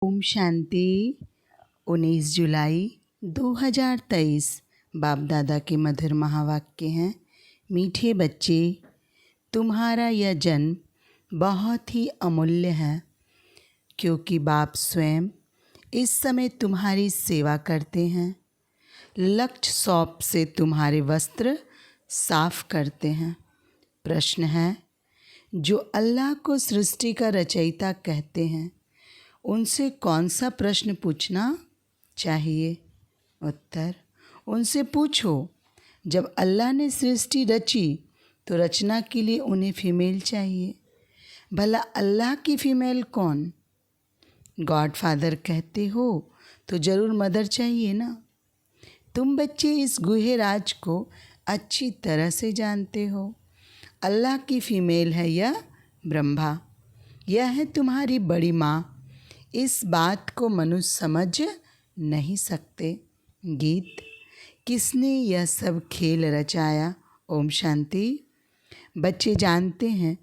ओम शांति। 19 जुलाई 2023 बाप दादा के मधुर महावाक्य हैं। मीठे बच्चे, तुम्हारा यह जन्म बहुत ही अमूल्य है, क्योंकि बाप स्वयं इस समय तुम्हारी सेवा करते हैं। लक्ष्य सौंप से तुम्हारे वस्त्र साफ करते हैं। प्रश्न है, जो अल्लाह को सृष्टि का रचयिता कहते हैं, उनसे कौन सा प्रश्न पूछना चाहिए? उत्तर, उनसे पूछो, जब अल्लाह ने सृष्टि रची तो रचना के लिए उन्हें फीमेल चाहिए। भला अल्लाह की फीमेल कौन? गॉड फादर कहते हो तो ज़रूर मदर चाहिए ना। तुम बच्चे इस गुहे राज को अच्छी तरह से जानते हो। अल्लाह की फीमेल है यह ब्रह्मा, यह है तुम्हारी बड़ी माँ। इस बात को मनुष्य समझ नहीं सकते। गीत, किसने यह सब खेल रचाया? ओम शांति। बच्चे जानते हैं,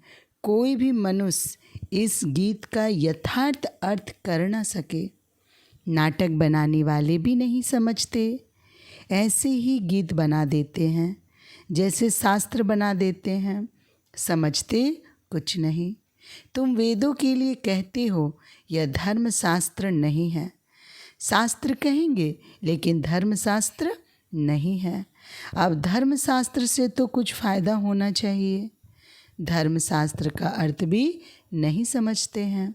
कोई भी मनुष्य इस गीत का यथार्थ अर्थ कर न सके। नाटक बनाने वाले भी नहीं समझते, ऐसे ही गीत बना देते हैं, जैसे शास्त्र बना देते हैं, समझते कुछ नहीं। तुम वेदों के लिए कहते हो यह धर्म शास्त्र नहीं है। शास्त्र कहेंगे लेकिन धर्म शास्त्र नहीं है। अब धर्म शास्त्र से तो कुछ फ़ायदा होना चाहिए। धर्म शास्त्र का अर्थ भी नहीं समझते हैं।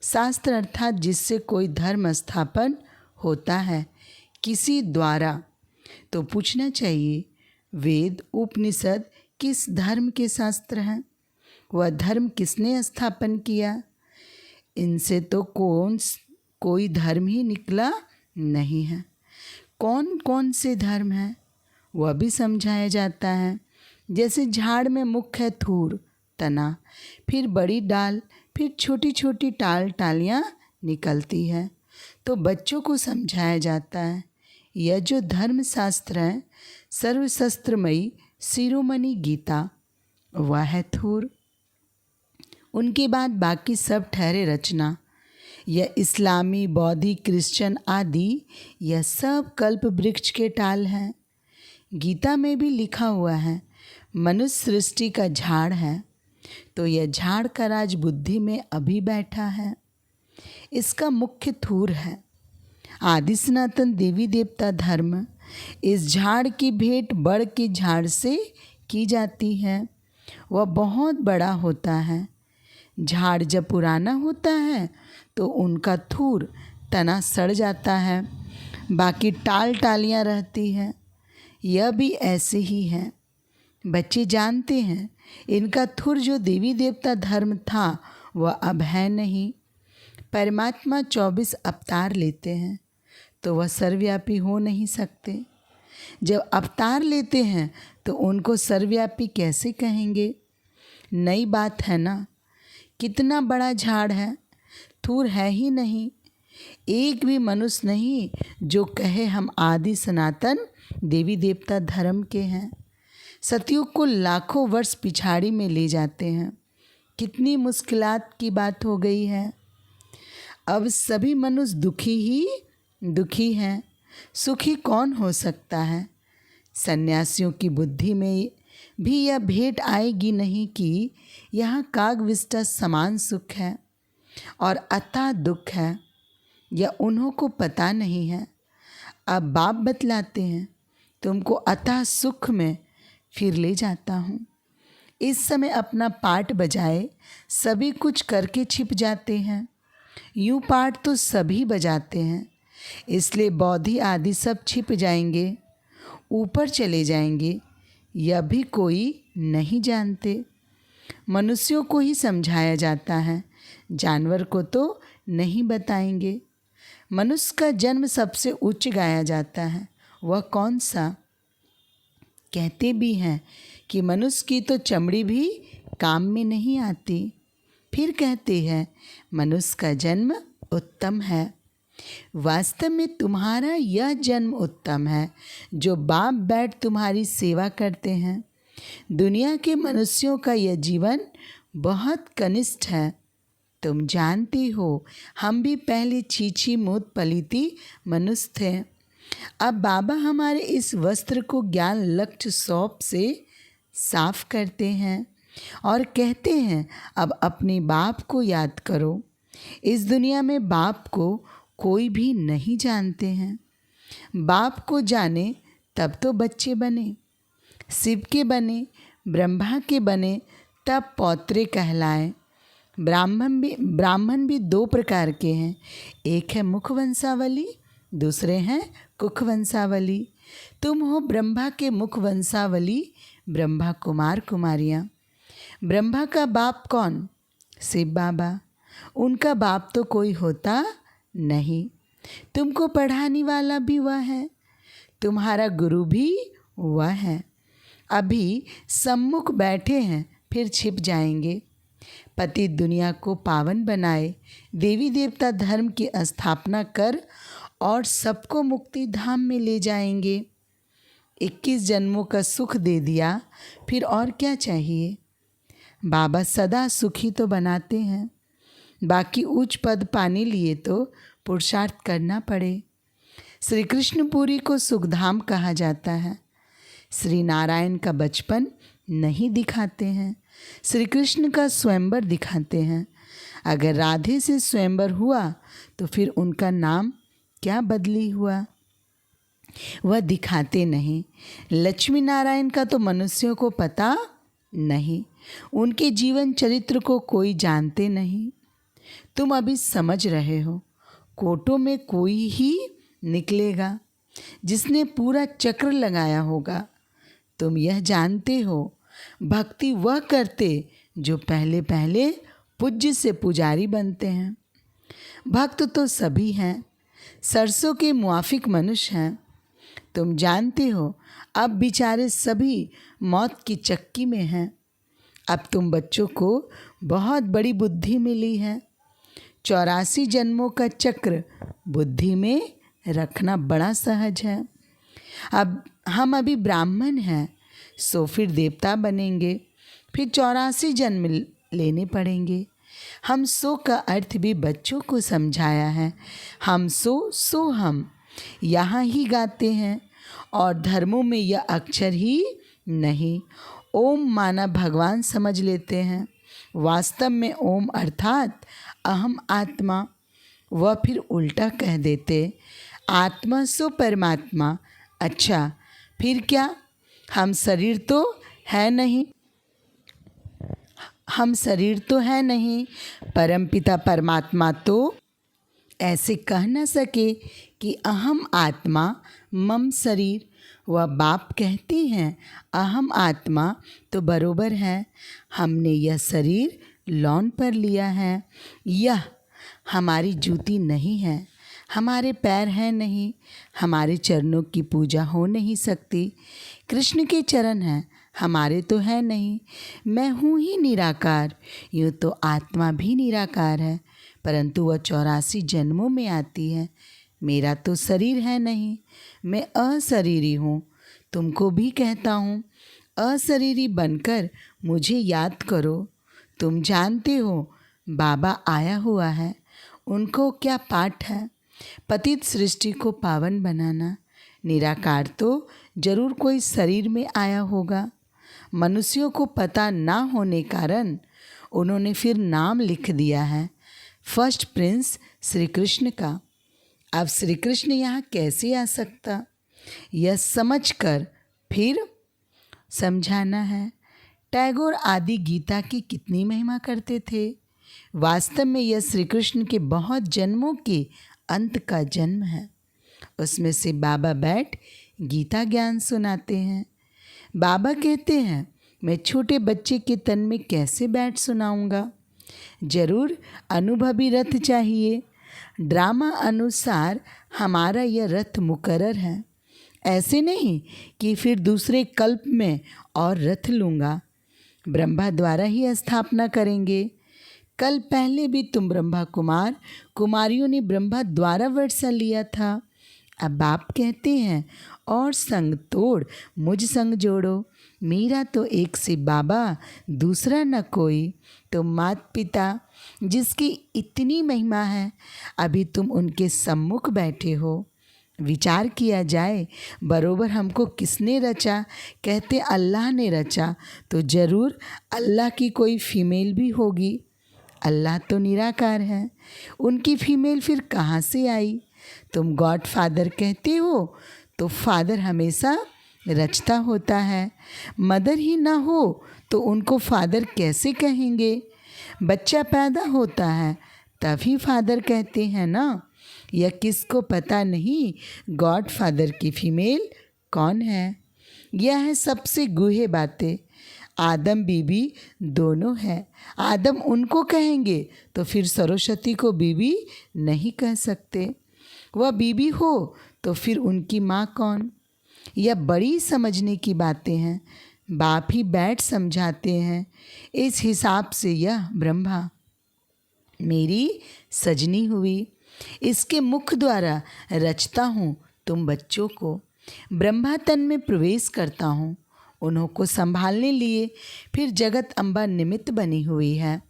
शास्त्र अर्थात जिससे कोई धर्म स्थापन होता है किसी द्वारा, तो पूछना चाहिए, वेद उपनिषद किस धर्म के शास्त्र हैं? वह धर्म किसने स्थापन किया? इनसे तो कोई धर्म ही निकला नहीं है। कौन कौन से धर्म हैं वह भी समझाया जाता है। जैसे झाड़ में मुख्य है थूर, तना, फिर बड़ी डाल, फिर छोटी छोटी टालियाँ निकलती है, तो बच्चों को समझाया जाता है। यह जो धर्म शास्त्र है, सर्वशस्त्रमयी शिरोमणि गीता, वह है थूर। उनके बाद बाकी सब ठहरे रचना। यह इस्लामी, बौद्धी, क्रिश्चियन आदि यह सब कल्प वृक्ष के टाल हैं। गीता में भी लिखा हुआ है, मनुष्य सृष्टि का झाड़ है, तो यह झाड़ का राज बुद्धि में अभी बैठा है। इसका मुख्य थूर है। आदि सनातन देवी देवता धर्म इस झाड़ की भेंट बड़ के झाड़ से की जाती है। वह बहुत बड़ा होता है। झाड़ जब पुराना होता है तो उनका थूर, तना सड़ जाता है, बाकी टालियाँ रहती हैं। यह भी ऐसे ही है। बच्चे जानते हैं, इनका थूर जो देवी देवता धर्म था वह अब है नहीं। परमात्मा 24 अवतार लेते हैं तो वह सर्वव्यापी हो नहीं सकते। जब अवतार लेते हैं तो उनको सर्वव्यापी कैसे कहेंगे? नई बात है ना। कितना बड़ा झाड़ है, थूर है ही नहीं। एक भी मनुष्य नहीं जो कहे हम आदि सनातन देवी देवता धर्म के हैं। सतयुग को लाखों वर्ष पिछाड़ी में ले जाते हैं। कितनी मुश्किलात की बात हो गई है। अब सभी मनुष्य दुखी हैं। सुखी कौन हो सकता है? सन्यासियों की बुद्धि में भी यह भेंट आएगी नहीं कि यहाँ कागविष्टा समान सुख है और अथाह दुख है। यह उन्हों को पता नहीं है। अब बाप बतलाते हैं, तुमको अथाह सुख में फिर ले जाता हूँ। इस समय अपना पाठ बजाए सभी कुछ करके छिप जाते हैं। यूँ पाठ तो सभी बजाते हैं, इसलिए बौद्धि आदि सब छिप जाएंगे, ऊपर चले जाएंगे। यह भी कोई नहीं जानते। मनुष्यों को ही समझाया जाता है, जानवर को तो नहीं बताएंगे। मनुष्य का जन्म सबसे उच्च गाया जाता है, वह कौन सा? कहते भी हैं कि मनुष्य की तो चमड़ी भी काम में नहीं आती। फिर कहते हैं मनुष्य का जन्म उत्तम है। वास्तव में तुम्हारा यह जन्म उत्तम है, जो बाप बैठ तुम्हारी सेवा करते हैं। दुनिया के मनुष्यों का यह जीवन बहुत कनिष्ठ है। तुम जानती हो हम भी पहले छीछी मूत पलीती मनुष्य थे। अब बाबा हमारे इस वस्त्र को ज्ञान लक्ष्य सौंप से साफ करते हैं और कहते हैं अब अपने बाप को याद करो। इस दुनिया में बाप को कोई भी नहीं जानते हैं। बाप को जाने तब तो बच्चे बने, शिव के बने, ब्रह्मा के बने, तब पौत्रे कहलाए। ब्राह्मण भी दो प्रकार के हैं, एक है मुख वंशावली, दूसरे हैं कुख वंशावली। तुम हो ब्रह्मा के मुख वंशावली, ब्रह्मा कुमार कुमारियाँ। ब्रह्मा का बाप कौन? शिव बाबा। उनका बाप तो कोई होता नहीं। तुमको पढ़ाने वाला भी वह है, तुम्हारा गुरु भी वह है। अभी सम्मुख बैठे हैं, फिर छिप जाएंगे। पति दुनिया को पावन बनाए, देवी देवता धर्म की स्थापना कर और सबको मुक्ति धाम में ले जाएंगे। 21 जन्मों का सुख दे दिया, फिर और क्या चाहिए। बाबा सदा सुखी तो बनाते हैं, बाकी उच्च पद पाने लिए तो पुरुषार्थ करना पड़े। श्री कृष्णपुरी को सुखधाम कहा जाता है। श्री नारायण का बचपन नहीं दिखाते हैं, श्री कृष्ण का स्वयंवर दिखाते हैं। अगर राधे से स्वयंवर हुआ तो फिर उनका नाम क्या बदली हुआ, वह दिखाते नहीं। लक्ष्मी नारायण का तो मनुष्यों को पता नहीं, उनके जीवन चरित्र को कोई जानते नहीं। तुम अभी समझ रहे हो, कोटों में कोई ही निकलेगा जिसने पूरा चक्र लगाया होगा। तुम यह जानते हो, भक्ति वह करते जो पहले पहले पूज्य से पुजारी बनते हैं। भक्त तो सभी हैं, सरसों के मुआफिक मनुष्य हैं। तुम जानते हो अब बेचारे सभी मौत की चक्की में हैं। अब तुम बच्चों को बहुत बड़ी बुद्धि मिली है। 84 जन्मों का चक्र बुद्धि में रखना बड़ा सहज है। अब हम अभी ब्राह्मण हैं, सो फिर देवता बनेंगे, फिर 84 जन्म लेने पड़ेंगे। हम सो का अर्थ भी बच्चों को समझाया है। हम सो हम यहाँ ही गाते हैं और धर्मों में यह अक्षर ही नहीं। ओम माना भगवान समझ लेते हैं, वास्तव में ओम अर्थात अहम आत्मा। वह फिर उल्टा कह देते, आत्मा सो परमात्मा। अच्छा फिर क्या, हम शरीर तो है नहीं, हम शरीर तो है नहीं, परमपिता परमात्मा तो ऐसे कह न सके कि अहम आत्मा मम शरीर। वह बाप कहती हैं अहम आत्मा तो बरोबर है, हमने यह शरीर लॉन पर लिया है। यह हमारी जूती नहीं है, हमारे पैर हैं नहीं, हमारे चरणों की पूजा हो नहीं सकती। कृष्ण के चरण हैं, हमारे तो है नहीं। मैं हूँ ही निराकार, यूँ तो आत्मा भी निराकार है, परंतु वह 84 जन्मों में आती है। मेरा तो शरीर है नहीं, मैं अशरीरी हूँ। तुमको भी कहता हूँ, अशरीरी बनकर मुझे याद करो। तुम जानते हो बाबा आया हुआ है, उनको क्या पाठ है, पतित सृष्टि को पावन बनाना। निराकार तो जरूर कोई शरीर में आया होगा। मनुष्यों को पता ना होने कारण उन्होंने फिर नाम लिख दिया है फर्स्ट प्रिंस श्री कृष्ण का। अब श्री कृष्ण यहाँ कैसे आ सकता, यह समझकर फिर समझाना है। टैगोर आदि गीता की कितनी महिमा करते थे। वास्तव में यह श्री कृष्ण के बहुत जन्मों के अंत का जन्म है। उसमें से बाबा बैठ गीता ज्ञान सुनाते हैं। बाबा कहते हैं मैं छोटे बच्चे के तन में कैसे बैठ सुनाऊंगा, जरूर अनुभवी रथ चाहिए। ड्रामा अनुसार हमारा यह रथ मुकर्रर है, ऐसे नहीं कि फिर दूसरे कल्प में और रथ लूँगा। ब्रह्मा द्वारा ही स्थापना करेंगे। कल पहले भी तुम ब्रह्मा कुमार कुमारियों ने ब्रह्मा द्वारा वर्षा लिया था। अब बाप कहते हैं और संग तोड़ मुझ संग जोड़ो। मेरा तो एक से बाबा दूसरा न कोई। तो मात पिता जिसकी इतनी महिमा है, अभी तुम उनके सम्मुख बैठे हो। विचार किया जाए, बरोबर हमको किसने रचा? कहते अल्लाह ने रचा, तो ज़रूर अल्लाह की कोई फीमेल भी होगी। अल्लाह तो निराकार है, उनकी फीमेल फिर कहाँ से आई? तुम गॉड फादर कहते हो, तो फादर हमेशा रचता होता है। मदर ही ना हो तो उनको फादर कैसे कहेंगे? बच्चा पैदा होता है तभी फादर कहते हैं ना। यह किसको पता नहीं गॉड फादर की फीमेल कौन है? यह है सबसे गूढ़ बातें। आदम बीबी दोनों है। आदम उनको कहेंगे तो फिर सरस्वती को बीबी नहीं कह सकते। वह बीबी हो तो फिर उनकी माँ कौन? यह बड़ी समझने की बातें हैं। बाप ही बैठ समझाते हैं। इस हिसाब से यह ब्रह्मा मेरी सजनी हुई। इसके मुख द्वारा रचता हूँ तुम बच्चों को। ब्रह्मा तन में प्रवेश करता हूँ उन्हों को संभालने लिए। फिर जगत अम्बा निमित्त बनी हुई है।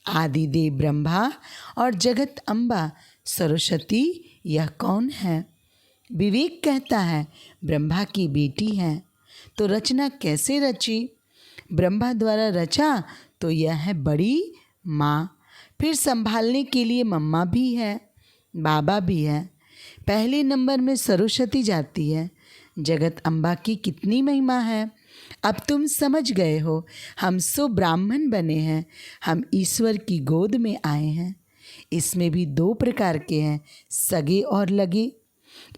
आदि देव ब्रह्मा और जगत अम्बा सरस्वती यह कौन है? विवेक कहता है ब्रह्मा की बेटी है। तो रचना कैसे रची? ब्रह्मा द्वारा रचा तो यह है बड़ी माँ। फिर संभालने के लिए मम्मा भी है, बाबा भी है। पहले नंबर में सरस्वती जाती है। जगत अम्बा की कितनी महिमा है, अब तुम समझ गए हो। हम सो ब्राह्मण बने हैं, हम ईश्वर की गोद में आए हैं। इसमें भी दो प्रकार के हैं, सगे और लगे।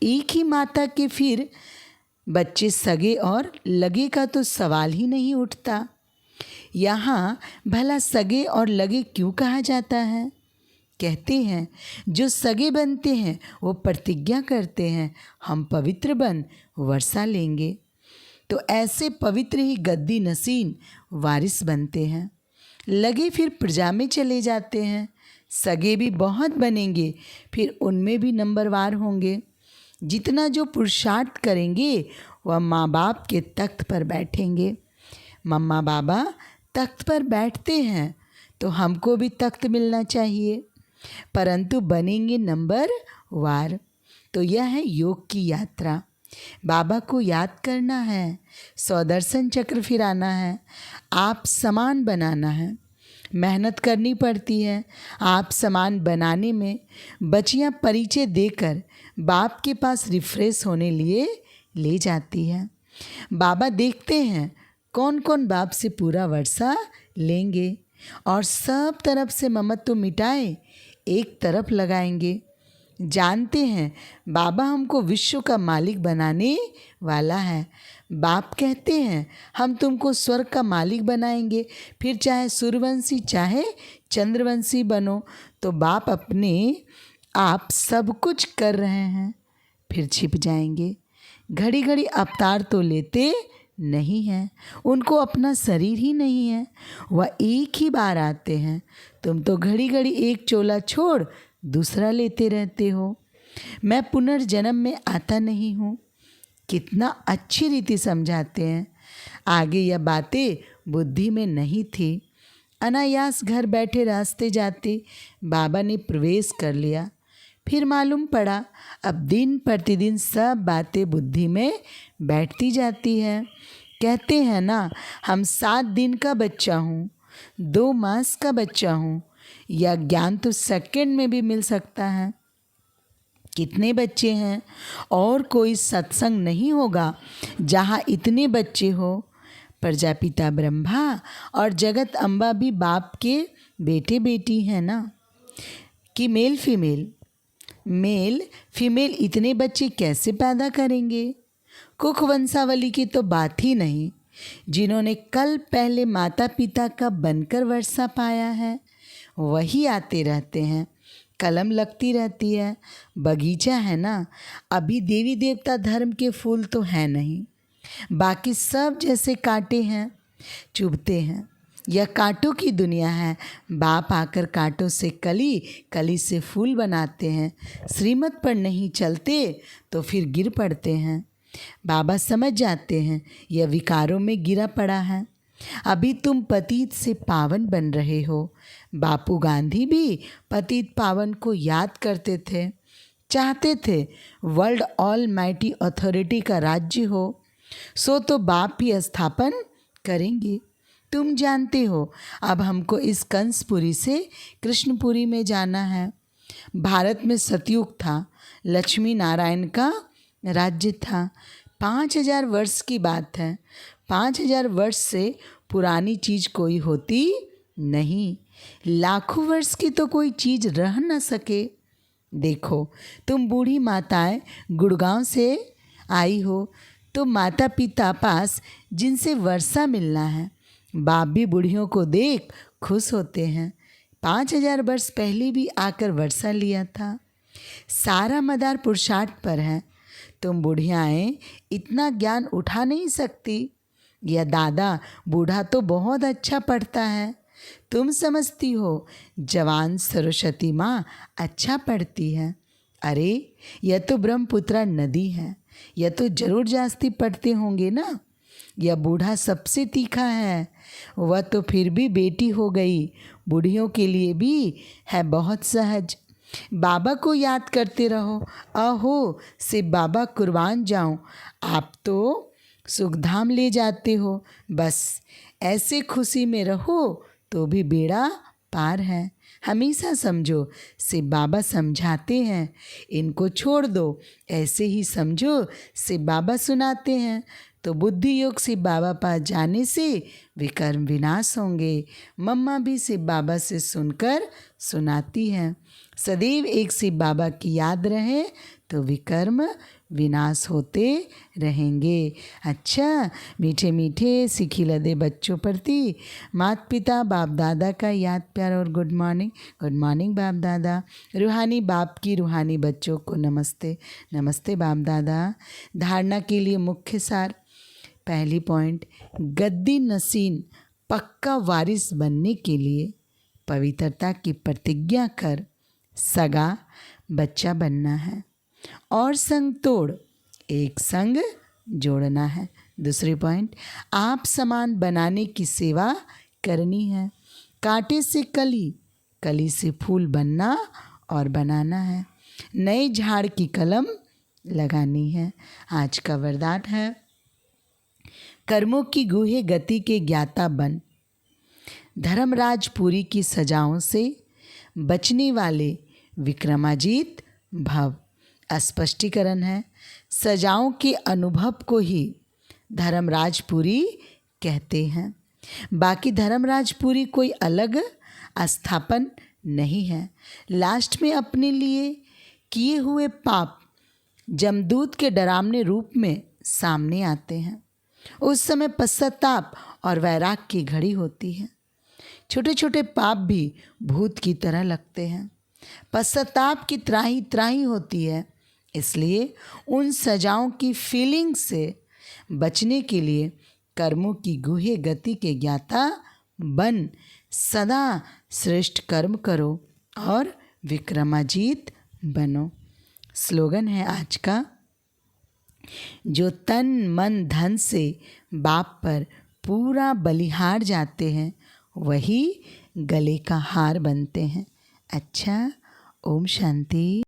एक ही माता के फिर बच्चे सगे और लगे का तो सवाल ही नहीं उठता। यहाँ भला सगे और लगे क्यों कहा जाता है? कहते हैं जो सगे बनते हैं वो प्रतिज्ञा करते हैं हम पवित्र बन वर्षा लेंगे, तो ऐसे पवित्र ही गद्दी नसीन वारिस बनते हैं। लगे फिर प्रजा में चले जाते हैं। सगे भी बहुत बनेंगे, फिर उनमें भी नंबरवार होंगे। जितना जो पुरुषार्थ करेंगे वह माँ बाप के तख्त पर बैठेंगे। मम्मा बाबा तख्त पर बैठते हैं तो हमको भी तख्त मिलना चाहिए, परंतु बनेंगे नंबर वार। तो यह है योग की यात्रा। बाबा को याद करना है, स्वदर्शन चक्र फिराना है, आप समान बनाना है। मेहनत करनी पड़ती है आप समान बनाने में। बच्चियाँ परिचय देकर बाप के पास रिफ्रेश होने लिए ले जाती है। बाबा देखते हैं कौन कौन बाप से पूरा वर्षा लेंगे और सब तरफ से ममत्व मिटाए एक तरफ लगाएंगे। जानते हैं बाबा हमको विश्व का मालिक बनाने वाला है। बाप कहते हैं हम तुमको स्वर्ग का मालिक बनाएंगे, फिर चाहे सूर्यवंशी चाहे चंद्रवंशी बनो। तो बाप अपने आप सब कुछ कर रहे हैं, फिर छिप जाएंगे। घड़ी घड़ी अवतार तो लेते नहीं हैं, उनको अपना शरीर ही नहीं है, वह एक ही बार आते हैं। तुम तो घड़ी घड़ी एक चोला छोड़ दूसरा लेते रहते हो। मैं पुनर्जन्म में आता नहीं हूँ। कितना अच्छी रीति समझाते हैं। आगे यह बातें बुद्धि में नहीं थी। अनायास घर बैठे रास्ते जाते बाबा ने प्रवेश कर लिया। फिर मालूम पड़ा अब दिन प्रतिदिन सब बातें बुद्धि में बैठती जाती है। कहते हैं ना हम 7 दिन का बच्चा हूँ, 2 मास का बच्चा हूँ। यह ज्ञान तो सेकंड में भी मिल सकता है। कितने बच्चे हैं और कोई सत्संग नहीं होगा जहाँ इतने बच्चे हो। प्रजापिता ब्रह्मा और जगत अम्बा भी बाप के बेटे बेटी हैं ना। कि मेल फीमेल इतने बच्चे कैसे पैदा करेंगे? कुख वंशावली की तो बात ही नहीं। जिन्होंने कल पहले माता पिता का बनकर वर्षा पाया है वही आते रहते हैं। कलम लगती रहती है, बगीचा है ना। अभी देवी देवता धर्म के फूल तो हैं नहीं, बाकी सब जैसे कांटे हैं, चुभते हैं। यह कांटों की दुनिया है। बाप आकर कांटों से कली, कली से फूल बनाते हैं। श्रीमत पर नहीं चलते तो फिर गिर पड़ते हैं। बाबा समझ जाते हैं यह विकारों में गिरा पड़ा है। अभी तुम पतित से पावन बन रहे हो। बापू गांधी भी पतित पावन को याद करते थे, चाहते थे वर्ल्ड ऑल माइटी अथॉरिटी का राज्य हो। सो तो बाप ही स्थापन करेंगे। तुम जानते हो अब हमको इस कंसपुरी से कृष्णपुरी में जाना है। भारत में सतयुग था, लक्ष्मी नारायण का राज्य था। 5000 वर्ष की बात है। 5000 वर्ष से पुरानी चीज़ कोई होती नहीं। लाखों वर्ष की तो कोई चीज़ रह न सके। देखो तुम बूढ़ी माताएं गुड़गांव से आई हो, तो माता पिता पास जिनसे वर्षा मिलना है। बाप भी बूढ़ियों को देख खुश होते हैं। 5000 वर्ष पहले भी आकर वर्षा लिया था। सारा मदार पुरुषार्थ पर है। तुम बुढ़ियाएँ इतना ज्ञान उठा नहीं सकती। या दादा बूढ़ा तो बहुत अच्छा पढ़ता है। तुम समझती हो जवान सरस्वती माँ अच्छा पढ़ती है। अरे यह तो ब्रह्मपुत्रा नदी है, यह तो जरूर जास्ती पढ़ते होंगे ना। यह बूढ़ा सबसे तीखा है, वह तो फिर भी बेटी हो गई। बूढ़ियों के लिए भी है बहुत सहज। बाबा को याद करते रहो। अहो से बाबा कुर्बान जाऊं, आप तो सुखधाम ले जाते हो। बस ऐसे खुशी में रहो तो भी बेड़ा पार है। हमेशा समझो से बाबा समझाते हैं, इनको छोड़ दो, ऐसे ही समझो से बाबा सुनाते हैं। तो बुद्धि योग से बाबा पास जाने से विकर्म विनाश होंगे। मम्मा भी से बाबा से सुनकर सुनाती हैं। सदैव एक से बाबा की याद रहे तो विकर्म विनाश होते रहेंगे। अच्छा मीठे मीठे सिखी लदे बच्चों प्रति माता पिता बाप दादा का याद प्यार और गुड मॉर्निंग। गुड मॉर्निंग बाप दादा। रूहानी बाप की रूहानी बच्चों को नमस्ते। नमस्ते बाप दादा। धारणा के लिए मुख्य सार। पहली पॉइंट, गद्दी नसीन पक्का वारिस बनने के लिए पवित्रता की प्रतिज्ञा कर सगा बच्चा बनना है और संग तोड़ एक संग जोड़ना है। दूसरी पॉइंट, आप समान बनाने की सेवा करनी है। कांटे से कली, कली से फूल बनना और बनाना है। नए झाड़ की कलम लगानी है। आज का वरदान है, कर्मों की गूढ़ गति के ज्ञाता बन। धर्मराजपुरी की सजाओं से बचने वाले विक्रमाजीत भव। स्पष्टीकरण है, सजाओं के अनुभव को ही धर्मराजपुरी कहते हैं। बाकी धर्मराजपुरी कोई अलग स्थापन नहीं है। लास्ट में अपने लिए किए हुए पाप जमदूत के डरावने रूप में सामने आते हैं। उस समय पश्चाताप और वैराग की घड़ी होती है। छोटे छोटे पाप भी भूत की तरह लगते हैं। पश्चाताप की त्राही त्राही होती है। इसलिए उन सजाओं की फीलिंग से बचने के लिए कर्मों की गूढ़ गति के ज्ञाता बन सदा श्रेष्ठ कर्म करो और विक्रमाजीत बनो। स्लोगन है आज का, जो तन मन धन से बाप पर पूरा बलिहार जाते हैं वही गले का हार बनते हैं। अच्छा, ओम शांति।